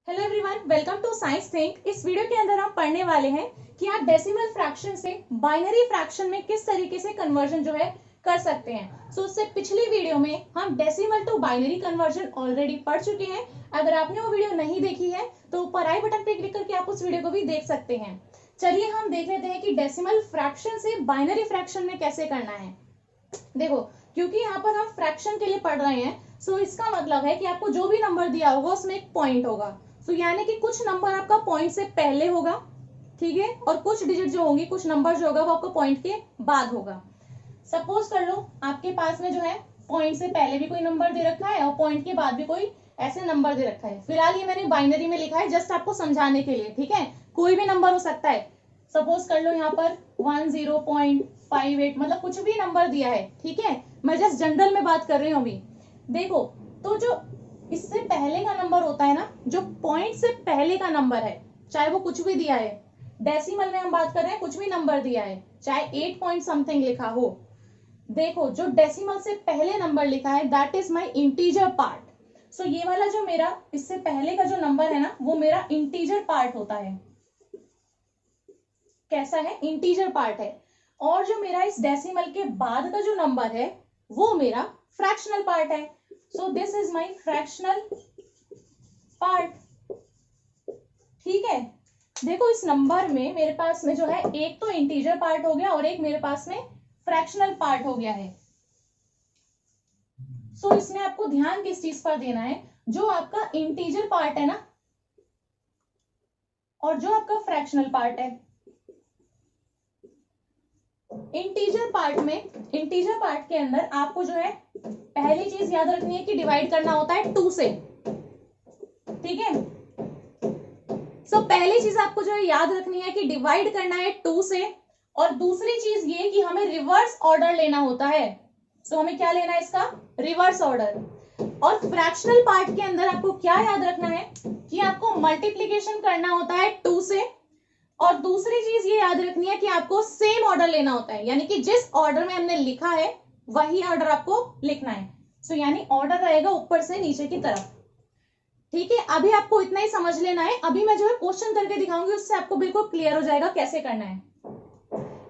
Hello everyone, welcome to Science Think. इस video के अंदर हम पढ़ने वाले हैं कि आप डेसिमल फ्रैक्शन से बाइनरी फ्रैक्शन में किस तरीके से कन्वर्जन जो है कर सकते हैं। सो उससे पिछली वीडियो में हम decimal to binary conversion already पढ़ चुके हैं। अगर आपने वो वीडियो नहीं देखी है तो ऊपर आई बटन पे क्लिक करके आप उस वीडियो को भी देख सकते हैं। चलिए हम देख लेते हैं कि डेसिमल फ्रैक्शन से बाइनरी फ्रैक्शन में कैसे करना है। देखो, क्योंकि यहाँ पर हम फ्रैक्शन के लिए पढ़ रहे हैं, सो इसका मतलब है कि आपको जो भी नंबर दिया होगा उसमें एक पॉइंट होगा। सो यानी कि कुछ नंबर आपका पॉइंट से पहले होगा, ठीक है, और कुछ डिजिट जो होंगी, कुछ नंबर जो होगा वो आपको पॉइंट के बाद होगा। सपोज कर लो आपके पास में जो है पॉइंट से पहले भी कोई नंबर दे रखा है और पॉइंट के बाद भी कोई ऐसे नंबर दे रखा है। फिलहाल ये मैंने बाइनरी में लिखा है जस्ट आपको समझाने के लिए, ठीक है। कोई भी नंबर हो सकता है। सपोज कर लो यहाँ पर 10.58, मतलब कुछ भी नंबर दिया है, ठीक है। मैं जस्ट जनरल में बात कर रही हूँ अभी। देखो, तो जो इससे पहले का नंबर होता है ना, जो पॉइंट से पहले का नंबर है, चाहे वो कुछ भी दिया है, डेसिमल में हम बात कर रहे हैं, कुछ भी नंबर दिया है, चाहे 8 पॉइंट समथिंग लिखा हो। देखो, जो डेसिमल से पहले नंबर लिखा है that is my integer part. So ये वाला जो मेरा इससे पहले का जो नंबर है ना, वो मेरा इंटीजर पार्ट होता है। कैसा है? इंटीजर पार्ट है। और जो मेरा इस डेसिमल के बाद का जो नंबर है वो मेरा फ्रैक्शनल पार्ट है। So this is my fractional part, ठीक है। देखो, इस नंबर में मेरे पास में जो है एक तो इंटीजर पार्ट हो गया और एक मेरे पास में फ्रैक्शनल पार्ट हो गया है। सो इसमें आपको ध्यान किस चीज पर देना है? जो आपका इंटीजर पार्ट है ना और जो आपका फ्रैक्शनल पार्ट है, इंटीजर पार्ट के अंदर आपको जो है पहली चीज याद रखनी है कि डिवाइड करना होता है 2 से, ठीक है। सो पहली चीज आपको जो है याद रखनी है कि डिवाइड करना है 2 से, और दूसरी चीज ये कि हमें रिवर्स ऑर्डर लेना होता है। सो हमें क्या लेना है? इसका रिवर्स ऑर्डर। और फ्रैक्शनल पार्ट के अंदर आपको क्या याद रखना है कि आपको मल्टीप्लीकेशन करना होता है 2 से, और दूसरी चीज ये याद रखनी है कि आपको सेम ऑर्डर लेना होता है, यानी कि जिस ऑर्डर में हमने लिखा है वही ऑर्डर आपको लिखना है। सो यानी ऑर्डर रहेगा ऊपर से नीचे की तरफ, ठीक है। अभी आपको इतना ही समझ लेना है। अभी मैं जो है क्वेश्चन करके दिखाऊंगी, उससे आपको बिल्कुल क्लियर हो जाएगा कैसे करना है।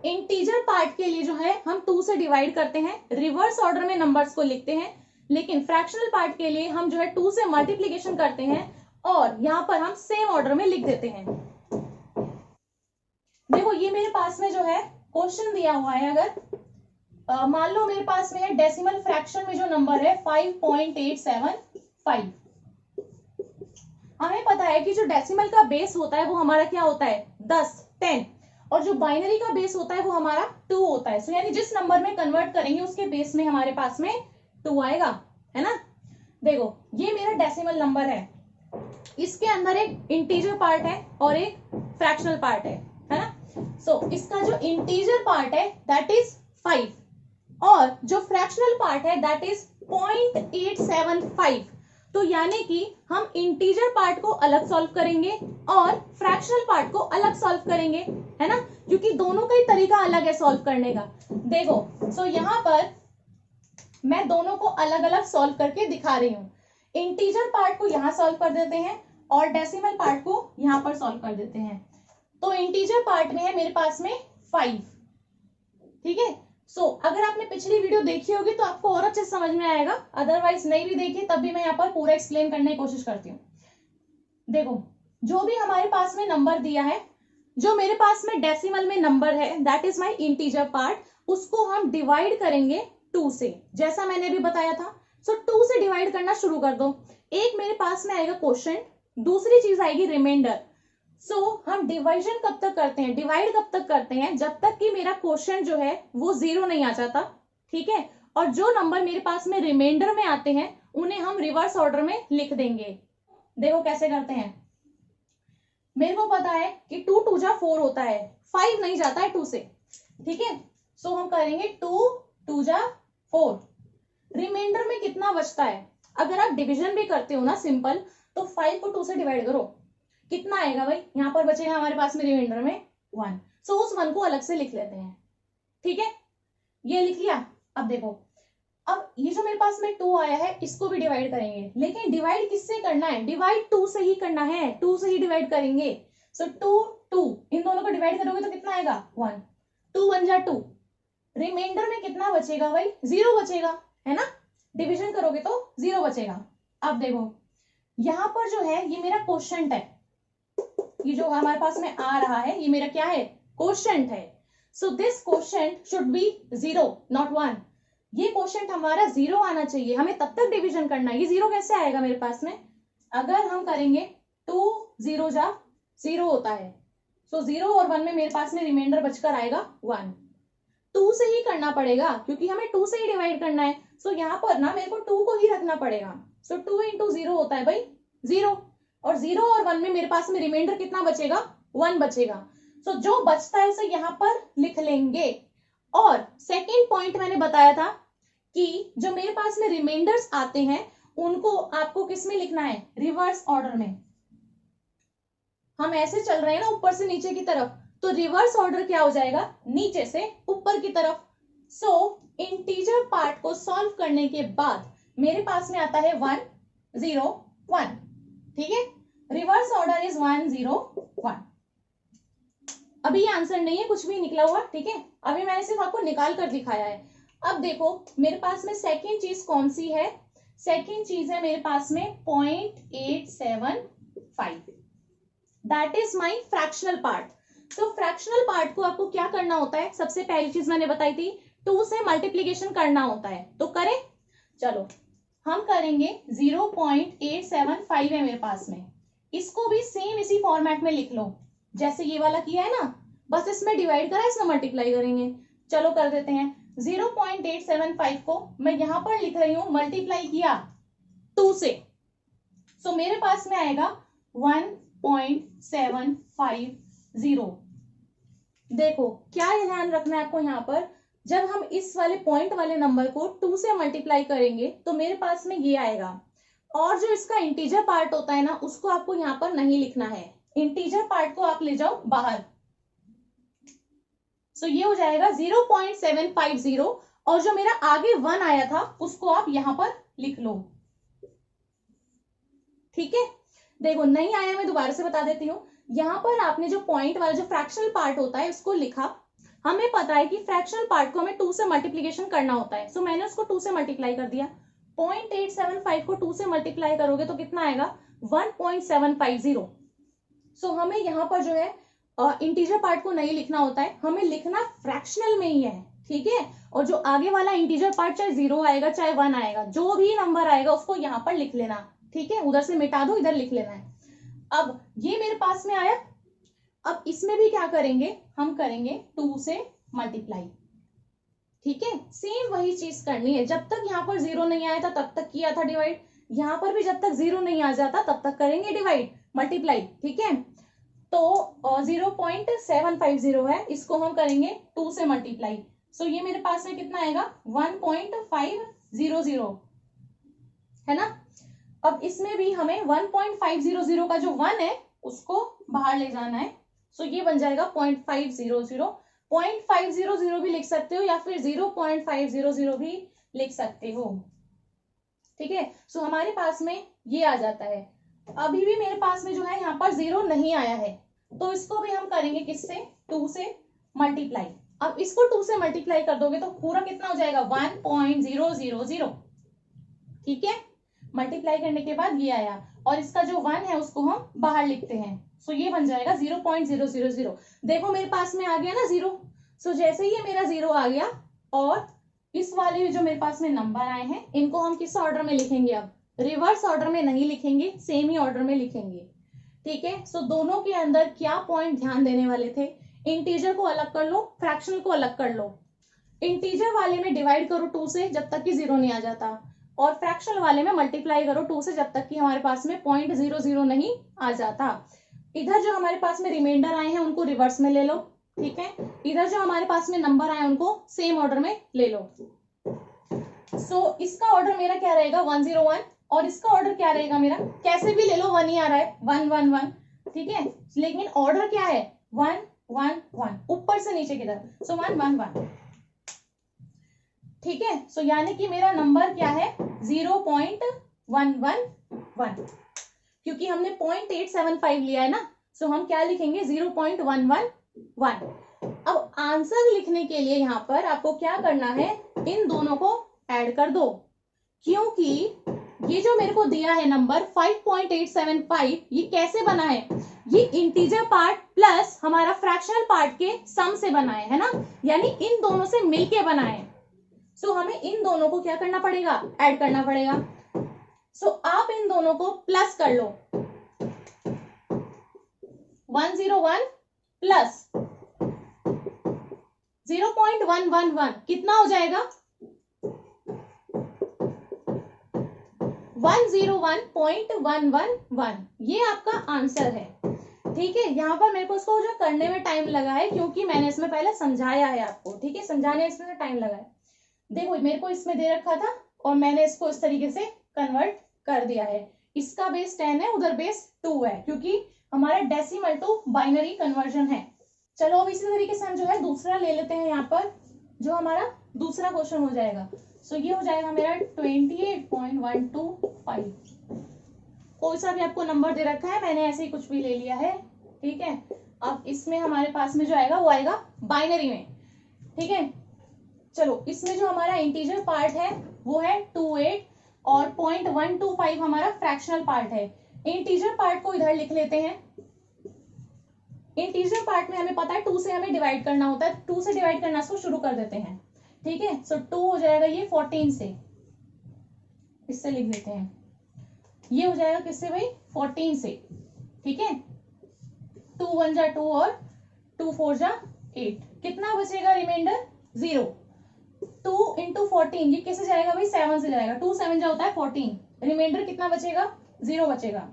इंटीजर पार्ट के लिए जो है हम 2 से डिवाइड करते हैं, रिवर्स ऑर्डर में नंबर्स को लिखते हैं, लेकिन फ्रैक्शनल पार्ट के लिए हम जो है 2 से मल्टीप्लीकेशन करते हैं और यहां पर हम सेम ऑर्डर में लिख देते हैं। देखो, ये मेरे पास में जो है क्वेश्चन दिया हुआ है। अगर मान लो मेरे पास में है डेसिमल फ्रैक्शन में जो नंबर है 5.875। हमें पता है कि जो डेसिमल का बेस होता है वो हमारा क्या होता है? 10 और जो बाइनरी का बेस होता है वो हमारा 2 होता है। सो यानी जिस नंबर में कन्वर्ट करेंगे उसके बेस में हमारे पास में 2 आएगा, है ना। देखो, ये मेरा डेसिमल नंबर है, इसके अंदर एक इंटीजर पार्ट है और एक फ्रैक्शनल पार्ट है ना। सो इसका जो इंटीजर पार्ट है दैट इज 5 और जो फ्रैक्शनल पार्ट है दैट इज 0.875। तो यानी कि हम इंटीजर पार्ट को अलग सॉल्व करेंगे और फ्रैक्शनल पार्ट को अलग सॉल्व करेंगे, है ना, क्योंकि दोनों का ही तरीका अलग है सॉल्व करने का। देखो, सो यहां पर मैं दोनों को अलग अलग सॉल्व करके दिखा रही हूं। इंटीजर पार्ट को यहां सॉल्व कर देते हैं और डेसिमल पार्ट को यहां पर सॉल्व कर देते हैं। तो इंटीजर पार्ट में है मेरे पास में 5, ठीक है। सो अगर आपने पिछली वीडियो देखी होगी तो आपको और अच्छे समझ में आएगा, अदरवाइज नहीं भी देखी तब भी मैं यहाँ पर पूरा एक्सप्लेन करने की कोशिश करती हूँ। देखो, जो भी हमारे पास में नंबर दिया है, जो मेरे पास में डेसिमल में नंबर है that is my integer part, उसको हम डिवाइड करेंगे 2 से, जैसा मैंने अभी बताया था। सो 2 से डिवाइड करना शुरू कर दो। एक मेरे पास में आएगा क्वोशिएंट, दूसरी चीज आएगी रिमाइंडर। सो हम डिवाइजन कब तक करते हैं, डिवाइड कब तक करते हैं? जब तक कि मेरा क्वोशिएंट जो है वो 0 नहीं आ जाता, ठीक है। और जो नंबर मेरे पास में रिमाइंडर में आते हैं उन्हें हम रिवर्स ऑर्डर में लिख देंगे। देखो कैसे करते हैं। मेरे को पता है कि 2 2 जा 4 होता है, 5 नहीं जाता है 2 से, ठीक है। सो हम करेंगे 2 2 जा 4। रिमाइंडर में कितना बचता है? अगर आप डिवीजन भी करते हो ना सिंपल, तो 5 को 2 से डिवाइड करो, कितना आएगा भाई? यहां पर बचेगा हमारे पास में रिमाइंडर में 1। सो उस 1 को अलग से लिख लेते हैं, ठीक है। ये लिख लिया। अब देखो, अब ये जो मेरे पास में 2 आया है इसको भी डिवाइड करेंगे, लेकिन डिवाइड किससे करना है, डिवाइड 2 से ही करना है, 2 से ही डिवाइड करेंगे। सो 2 2 इन दोनों को डिवाइड करोगे तो कितना आएगा 1, 2 1 जा 2, रिमाइंडर में कितना बचेगा भाई 0 बचेगा, है ना, डिवीजन करोगे तो 0 बचेगा। अब देखो यहां पर जो है ये मेरा क्वोशंट है, ये जो हमारे पास में आ रहा है ये मेरा क्या है, क्वोशंट है। So this quotient should be 0 not 1, ये क्वोशंट हमारा 0 आना चाहिए, हमें तब तक डिवीजन करना है। ये 0 कैसे आएगा मेरे पास में, अगर हम करेंगे 2 0 जा 0 होता है, सो 0 और 1 में मेरे पास में रिमाइंडर बचकर आएगा 1। 2 से ही करना पड़ेगा क्योंकि हमें 2 से ही डिवाइड करना है, सो यहाँ पर ना मेरे को 2 को ही रखना पड़ेगा। सो 2 इंटू 0 होता है भाई 0, और 0 और 1 में मेरे पास में रिमाइंडर कितना बचेगा 1 बचेगा। सो जो बचता है उसे यहाँ पर लिख लेंगे। और सेकेंड पॉइंट मैंने बताया था कि जो मेरे पास में रिमाइंडर्स आते हैं उनको आपको किस में लिखना है, रिवर्स ऑर्डर में। हम ऐसे चल रहे हैं ना ऊपर से नीचे की तरफ, तो रिवर्स ऑर्डर क्या हो जाएगा, नीचे से ऊपर की तरफ। सो इंटीजर पार्ट को सॉल्व करने के बाद मेरे पास में आता है 1 0 1, ठीक है, रिवर्स ऑर्डर इज 1 0 1। अभी ये आंसर नहीं है कुछ भी निकला हुआ, ठीक है, अभी मैंने सिर्फ आपको निकाल कर दिखाया है। अब देखो मेरे पास में सेकेंड चीज कौन सी है, सेकेंड चीज है मेरे पास में 0.875, that is my fractional part. तो फ्रैक्शनल पार्ट को आपको क्या करना होता है, सबसे पहली चीज मैंने बताई थी 2 से मल्टीप्लीकेशन करना होता है, तो करें, चलो हम करेंगे 0.875 है मेरे पास में, इसको भी सेम इसी फॉर्मेट में लिख लो जैसे ये वाला किया है ना, बस इसमें डिवाइड करा इसमें मल्टीप्लाई करेंगे। चलो कर देते हैं, 0.875 को मैं यहां पर लिख रही हूं, मल्टीप्लाई किया 2 से, सो मेरे पास में आएगा 1.750। देखो क्या ध्यान रखना है आपको, यहाँ पर जब हम इस वाले पॉइंट वाले नंबर को 2 से मल्टीप्लाई करेंगे तो मेरे पास में ये आएगा, और जो इसका इंटीजर पार्ट होता है ना उसको आपको यहाँ पर नहीं लिखना है, इंटीजर पार्ट को आप ले जाओ बाहर। सो ये हो जाएगा 0.750, और जो मेरा आगे 1 आया था उसको आप यहां पर लिख लो, ठीक है। देखो नहीं आया मैं दोबारा से बता देती हूँ, यहां पर आपने जो पॉइंट वाला जो फ्रैक्शनल पार्ट होता है उसको लिखा, हमें पता है कि फ्रैक्शनल पार्ट को हमें 2 से मल्टीप्लीकेशन करना होता है, सो मैंने उसको 2 से मल्टीप्लाई कर दिया। 0.875 को 2 से मल्टीप्लाई करोगे तो कितना आएगा 1.750। सो हमें यहाँ पर जो है इंटीजर पार्ट को नहीं लिखना होता है, हमें लिखना फ्रैक्शनल में ही है, ठीक है। और जो आगे वाला इंटीजर पार्ट चाहे 0 आएगा चाहे 1 आएगा, जो भी नंबर आएगा उसको यहाँ पर लिख लेना, ठीक है, उधर से मिटा दो इधर लिख लेना है। अब ये मेरे पास में आया, अब इसमें भी क्या करेंगे, हम करेंगे 2 से मल्टीप्लाई, ठीक है, सेम वही चीज करनी है, जब तक यहाँ पर 0 नहीं आया था तब तक किया था डिवाइड, यहाँ पर भी जब तक 0 नहीं आ जाता तब तक करेंगे डिवाइड मल्टीप्लाई, ठीक है। तो 0.750 है, इसको हम करेंगे 2 से मल्टीप्लाई, सो ये मेरे पास में कितना आएगा 1.500, है ना। अब इसमें भी हमें 1.500 का जो 1 है उसको बाहर ले जाना है, सो ये बन जाएगा 0.500, 0.500 भी लिख सकते हो या फिर 0.500 भी लिख सकते हो, ठीक है। सो हमारे पास में ये आ जाता है। अभी भी मेरे पास में जो है यहाँ पर 0 नहीं आया है, तो इसको भी हम करेंगे किससे 2 से मल्टीप्लाई। अब इसको 2 से मल्टीप्लाई कर दोगे तो पूरा कितना हो जाएगा 1.000, ठीक है। मल्टीप्लाई करने के बाद ये आया, और इसका जो 1 है उसको हम बाहर लिखते हैं, सो ये बन जाएगा 0.000। देखो मेरे पास में आ गया ना 0, सो जैसे ही ये मेरा 0 आ गया, और इस वाले जो मेरे पास में नंबर आए हैं इनको हम किस ऑर्डर में लिखेंगे, अब रिवर्स ऑर्डर में नहीं लिखेंगे, सेम ही ऑर्डर में लिखेंगे, ठीक है। सो दोनों के अंदर क्या पॉइंट ध्यान देने वाले थे, इंटीजर को अलग कर लो, फ्रैक्शनल को अलग कर लो। इंटीजर वाले में डिवाइड करो 2 से जब तक कि 0 नहीं आ जाता, और फ्रैक्शनल वाले में मल्टीप्लाई करो 2 से जब तक कि हमारे पास में 0.00 नहीं आ जाता। इधर जो हमारे पास में रिमाइंडर आए हैं उनको रिवर्स में ले लो, ठीक है, इधर जो हमारे पास में नंबर आए उनको सेम ऑर्डर में ले लो। सो इसका ऑर्डर मेरा क्या रहेगा 101, और इसका ऑर्डर क्या रहेगा मेरा, कैसे भी ले लो 1 ही आ रहा है 111, ठीक है, लेकिन ऑर्डर क्या है 111 ऊपर से नीचे की तरफ, सो 111। ठीक है। सो यानी कि मेरा नंबर क्या है 0.111, क्योंकि हमने 0.875 लिया है ना, सो हम क्या लिखेंगे 0.111। अब आंसर लिखने के लिए यहाँ पर आपको क्या करना है, इन दोनों को ऐड कर दो, क्योंकि ये जो मेरे को दिया है नंबर 5.875, ये कैसे बना है, ये इंटीजर पार्ट प्लस हमारा फ्रैक्शनल पार्ट के सम से बना है ना, यानी इन दोनों से मिलके बना है। सो हमें इन दोनों को क्या करना पड़ेगा, ऐड करना पड़ेगा। सो आप इन दोनों को प्लस कर लो, 101 प्लस 0.111 कितना हो जाएगा 101.111। ये आपका आंसर है। ठीक है, यहाँ पर मेरे को इसको जो करने में टाइम लगा है, क्योंकि मैंने इसमें पहले समझाया है आपको। ठीक है, समझाने इसमें टाइम लगा है। देखो मेरे को इसमें दे रखा था और मैंने इसको इस तरीके से कन्वर्ट कर दिया है। इसका बेस 10 है, उधर बेस 2 है, क्योंकि हमारा डेसिमल टू बाइनरी कन्वर्जन है। चलो अब इसी तरीके से हम जो है दूसरा ले लेते हैं, यहाँ पर जो हमारा दूसरा क्वेश्चन हो जाएगा। सो ये हो जाएगा मेरा 28.125। कोई सा भी आपको नंबर दे रखा है, मैंने ऐसे ही कुछ भी ले लिया है। ठीक है, अब इसमें हमारे पास में जो आएगा वो आएगा बाइनरी में। ठीक है, चलो इसमें जो हमारा इंटीजर पार्ट है वो है 28 और 0.125 हमारा फ्रैक्शनल पार्ट है। इंटीजर पार्ट को इधर लिख लेते हैं। इंटीजर पार्ट में हमें पता है 2 से हमें डिवाइड करना होता है, 2 से डिवाइड करना इसको शुरू कर देते हैं। ठीक है, सो 2 हो जाएगा ये 14 से, इससे लिख देते हैं। ये हो जाएगा किससे भाई 14 से। ठीक है, 2 1 जा 2 और 2 4 जा 8, कितना बचेगा रिमाइंडर 0। 2 इंटू 14 ये कैसे जाएगा भाई 7 से जाएगा, 2 7 जा होता है 14, रिमाइंडर कितना बचेगा 0 बचेगा।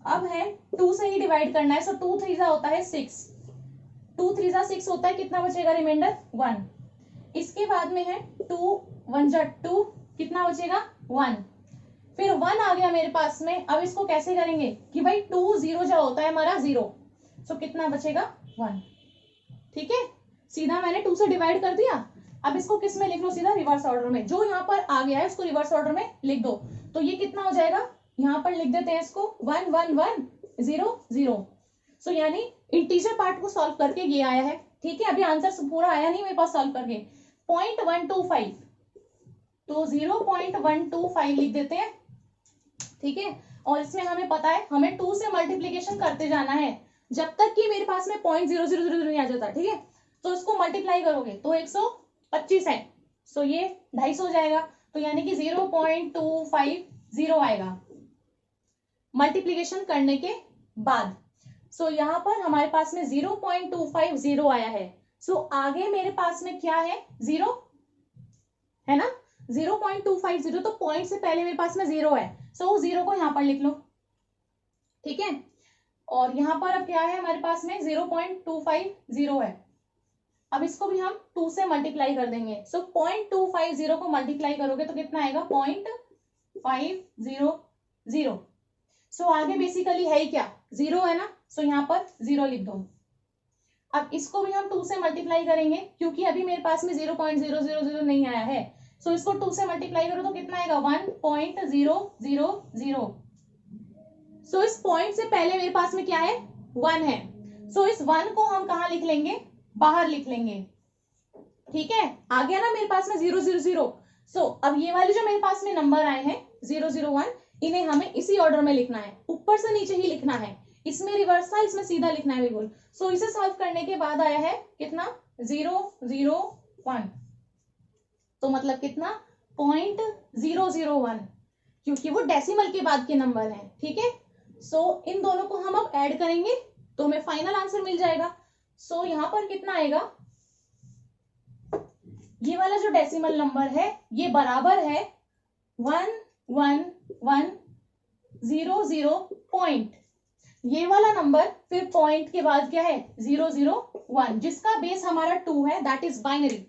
अब है 2 से ही डिवाइड करना है, सो 2 3 जा होता है 6, 2 3 जा 6 होता है, कितना बचेगा रिमाइंडर 1। इसके बाद में है 2 1 जा 2, कितना बचेगा 1, फिर 1 आ गया मेरे पास में। अब इसको कैसे करेंगे कि भाई 2 0 जा होता है हमारा 0, सो कितना बचेगा 1। ठीक है, सीधा मैंने 2 से डिवाइड कर दिया। अब इसको किस में लिख लो, सीधा रिवर्स ऑर्डर में, जो यहाँ पर आ गया है उसको रिवर्स ऑर्डर में लिख दो। तो ये कितना हो जाएगा, यहाँ पर लिख देते हैं इसको 1 1 1 0 0। सो यानी इंटीजर पार्ट को सॉल्व करके ये आया है। ठीक है, अभी आंसर पूरा आया नहीं मेरे पास सॉल्व करके, 0.125, तो 0.125 लिख देते हैं। ठीक है, और इसमें हमें पता है हमें 2 से मल्टीप्लीकेशन करते जाना है जब तक कि मेरे पास में 0.0000 नहीं आ जाता। ठीक है, तो इसको मल्टीप्लाई करोगे तो 125 है, सो ये 250 हो जाएगा, तो यानी कि 0.250 आएगा मल्टीप्लीकेशन करने के बाद। सो यहाँ पर हमारे पास में 0.250 आया है। सो आगे मेरे पास में क्या है 0 है ना, 0.250, तो पॉइंट से पहले मेरे पास में 0 है, सो 0 को यहाँ पर लिख लो। ठीक है, और यहाँ पर अब क्या है हमारे पास में 0.250 है। अब इसको भी हम 2 से मल्टीप्लाई कर देंगे, सो 0.250 को मल्टीप्लाई करोगे तो कितना आएगा 0.500। सो आगे बेसिकली है ही क्या 0 है ना, सो यहाँ पर 0 लिख दो। अब इसको भी हम 2 से मल्टीप्लाई करेंगे, क्योंकि अभी मेरे पास में 0.000 नहीं आया है, सो इसको 2 से मल्टीप्लाई करो तो कितना आएगा 1.000। सो इस पॉइंट से पहले मेरे पास में क्या है 1 है, सो इस 1 को हम कहाँ लिख लेंगे, बाहर लिख लेंगे। ठीक है, आ गया ना मेरे पास में 000। सो अब ये वाले जो मेरे पास में नंबर आए हैं 001, इन्हें हमें इसी ऑर्डर में लिखना है, ऊपर से नीचे ही लिखना है, इसमें रिवर्स था इसमें सीधा लिखना है बिल्कुल। सो इसे सॉल्व करने के बाद आया है कितना 001, तो मतलब कितना 0.001, क्योंकि वो डेसिमल के बाद के नंबर हैं। ठीक है, सो इन दोनों को हम अब ऐड करेंगे तो हमें फाइनल आंसर मिल जाएगा। सो यहाँ पर कितना आएगा, ये वाला जो डेसिमल नंबर है ये बराबर है 11100 पॉइंट, ये वाला नंबर, फिर पॉइंट के बाद क्या है 001, जिसका बेस हमारा 2 है, दैट इज बाइनरी।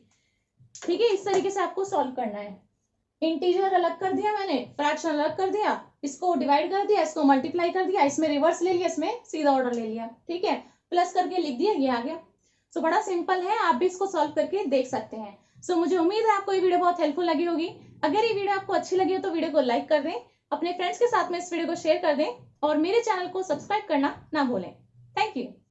ठीक है, इस तरीके से आपको सॉल्व करना है। इंटीजर अलग कर दिया मैंने, फ्रैक्शन अलग कर दिया, इसको डिवाइड कर दिया, इसको मल्टीप्लाई कर दिया, इसमें रिवर्स ले लिया, इसमें सीधा ऑर्डर ले लिया। ठीक है, प्लस करके लिख दिया, ये आ गया। सो बड़ा सिंपल है, आप भी इसको सॉल्व करके देख सकते हैं। सो मुझे उम्मीद है आपको ये वीडियो बहुत हेल्पफुल लगी होगी। अगर ये वीडियो आपको अच्छी लगी हो तो वीडियो को लाइक कर दें, अपने फ्रेंड्स के साथ में इस वीडियो को शेयर कर दें और मेरे चैनल को सब्सक्राइब करना ना भूलें। Thank you.